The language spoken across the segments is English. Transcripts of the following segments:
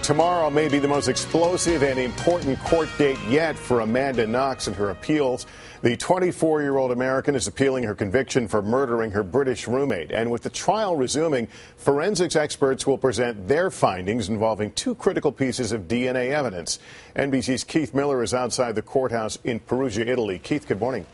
Tomorrow may be the most explosive and important court date yet for Amanda Knox and her appeals. The 24-year-old American is appealing her conviction for murdering her British roommate. And with the trial resuming, forensics experts will present their findings involving two critical pieces of DNA evidence. NBC's Keith Miller is outside the courthouse in Perugia, Italy. Keith, good morning.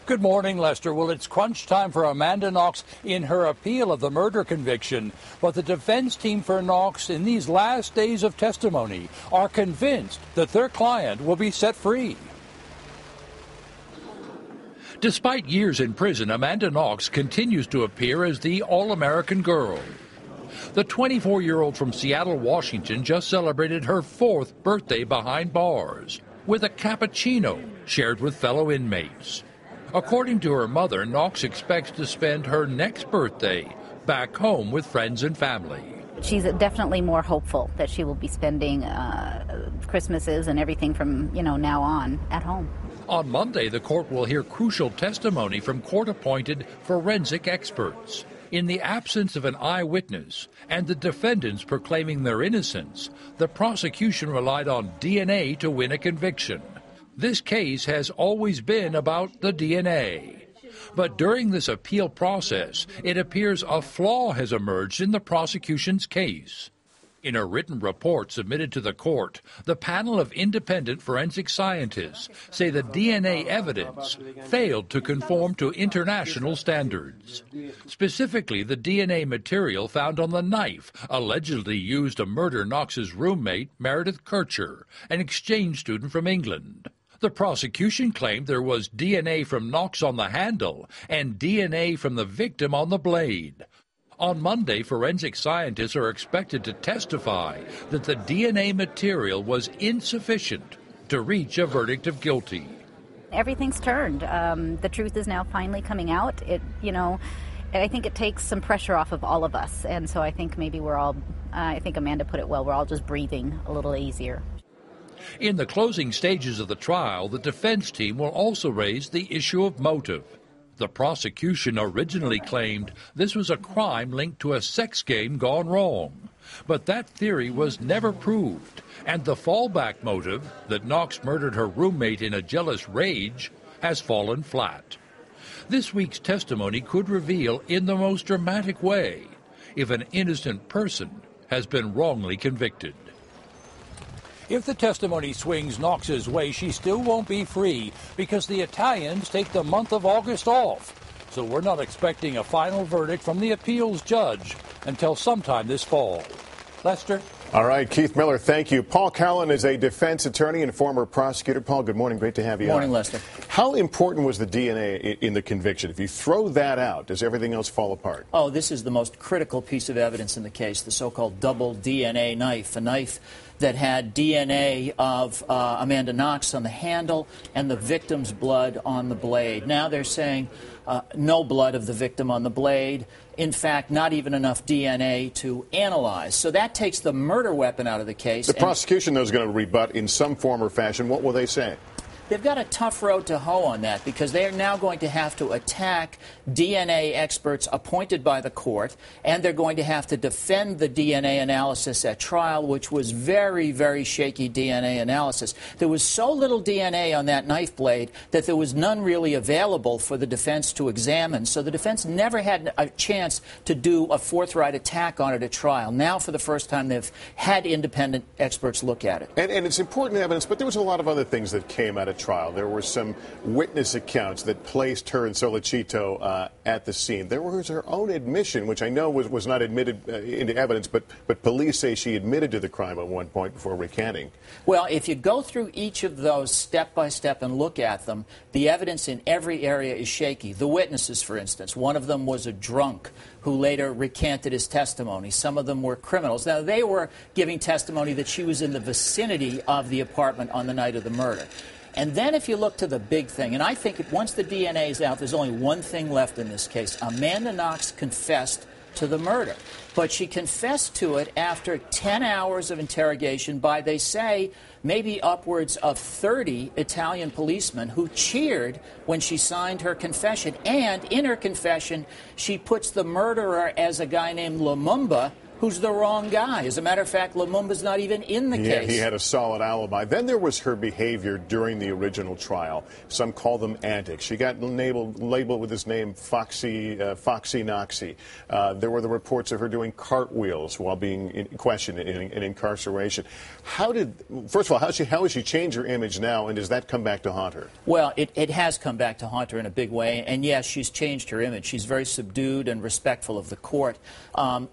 Good morning, Lester. Well, it's crunch time for Amanda Knox in her appeal of the murder conviction. But the defense team for Knox in these last days of testimony are convinced that their client will be set free. Despite years in prison, Amanda Knox continues to appear as the all-American girl. The 24-year-old from Seattle, Washington, just celebrated her 4th birthday behind bars with a cappuccino shared with fellow inmates. According to her mother, Knox expects to spend her next birthday back home with friends and family. She's definitely more hopeful that she will be spending Christmases and everything from, now on at home. On Monday, the court will hear crucial testimony from court-appointed forensic experts. In the absence of an eyewitness and the defendants proclaiming their innocence, the prosecution relied on DNA to win a conviction. This case has always been about the DNA. But during this appeal process, it appears a flaw has emerged in the prosecution's case. In a written report submitted to the court, the panel of independent forensic scientists say the DNA evidence failed to conform to international standards. Specifically, the DNA material found on the knife allegedly used to murder Knox's roommate, Meredith Kircher, an exchange student from England. The prosecution claimed there was DNA from Knox on the handle and DNA from the victim on the blade. On Monday, forensic scientists are expected to testify that the DNA material was insufficient to reach a verdict of guilty. Everything's turned. The truth is now finally coming out. I think it takes some pressure off of all of us. And so I think maybe I think Amanda put it well, we're all just breathing a little easier. In the closing stages of the trial, the defense team will also raise the issue of motive. The prosecution originally claimed this was a crime linked to a sex game gone wrong. But that theory was never proved, and the fallback motive, that Knox murdered her roommate in a jealous rage, has fallen flat. This week's testimony could reveal in the most dramatic way if an innocent person has been wrongly convicted. If the testimony swings Knox's way, she still won't be free because the Italians take the month of August off. So we're not expecting a final verdict from the appeals judge until sometime this fall. Lester? All right, Keith Miller, thank you. Paul Callan is a defense attorney and former prosecutor. Paul, good morning. Great to have you on. Good morning, Lester. How important was the DNA in the conviction? If you throw that out, does everything else fall apart? Oh, this is the most critical piece of evidence in the case, the so-called double DNA knife, a knife that had DNA of Amanda Knox on the handle and the victim's blood on the blade. Now they're saying no blood of the victim on the blade. In fact, not even enough DNA to analyze. So that takes the murder weapon out of the case. The prosecution, though, is going to rebut in some form or fashion. What will they say? They've got a tough road to hoe on that because they are now going to have to attack DNA experts appointed by the court, and they're going to have to defend the DNA analysis at trial, which was very, very shaky DNA analysis. There was so little DNA on that knife blade that there was none really available for the defense to examine. So the defense never had a chance to do a forthright attack on it at trial. Now, for the first time, they've had independent experts look at it. And it's important evidence, but there was a lot of other things that came out of trial. There were some witness accounts that placed her and Solicito at the scene. There was her own admission, which I know was not admitted into evidence, but police say she admitted to the crime at one point before recanting. Well, if you go through each of those step by step and look at them, the evidence in every area is shaky. The witnesses, for instance, one of them was a drunk who later recanted his testimony. Some of them were criminals. Now, they were giving testimony that she was in the vicinity of the apartment on the night of the murder. And then if you look to the big thing, and I think once the DNA is out, there's only one thing left in this case. Amanda Knox confessed to the murder. But she confessed to it after 10 hours of interrogation by, they say, maybe upwards of 30 Italian policemen who cheered when she signed her confession. And in her confession, she puts the murderer as a guy named Lumumba, who's the wrong guy. As a matter of fact, Lumumba's not even in the case. He had a solid alibi. Then there was her behavior during the original trial. Some call them antics. She got labeled with his name Foxy Knoxy. There were the reports of her doing cartwheels while being questioned in incarceration. First of all, how has she changed her image now, and does that come back to haunt her? Well, it has come back to haunt her in a big way, and yes, she's changed her image. She's very subdued and respectful of the court.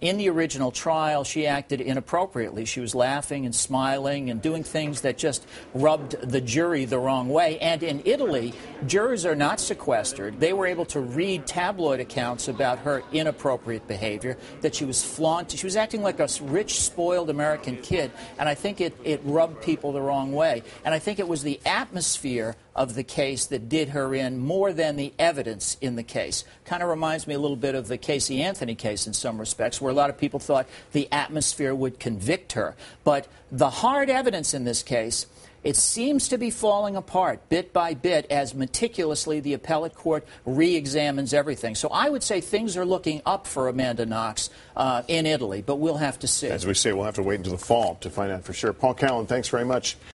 In the original trial, she acted inappropriately. She was laughing and smiling and doing things that just rubbed the jury the wrong way. And in Italy, jurors are not sequestered. They were able to read tabloid accounts about her inappropriate behavior, that she was flaunting. She was acting like a rich, spoiled American kid, and I think it rubbed people the wrong way. And I think it was the atmosphere of the case that did her in more than the evidence in the case. Kind of reminds me a little bit of the Casey Anthony case in some respects, where a lot of people thought the atmosphere would convict her. But the hard evidence in this case, it seems to be falling apart bit by bit as meticulously the appellate court re-examines everything. So I would say things are looking up for Amanda Knox in Italy, but we'll have to see. As we say, we'll have to wait until the fall to find out for sure. Paul Callan, thanks very much.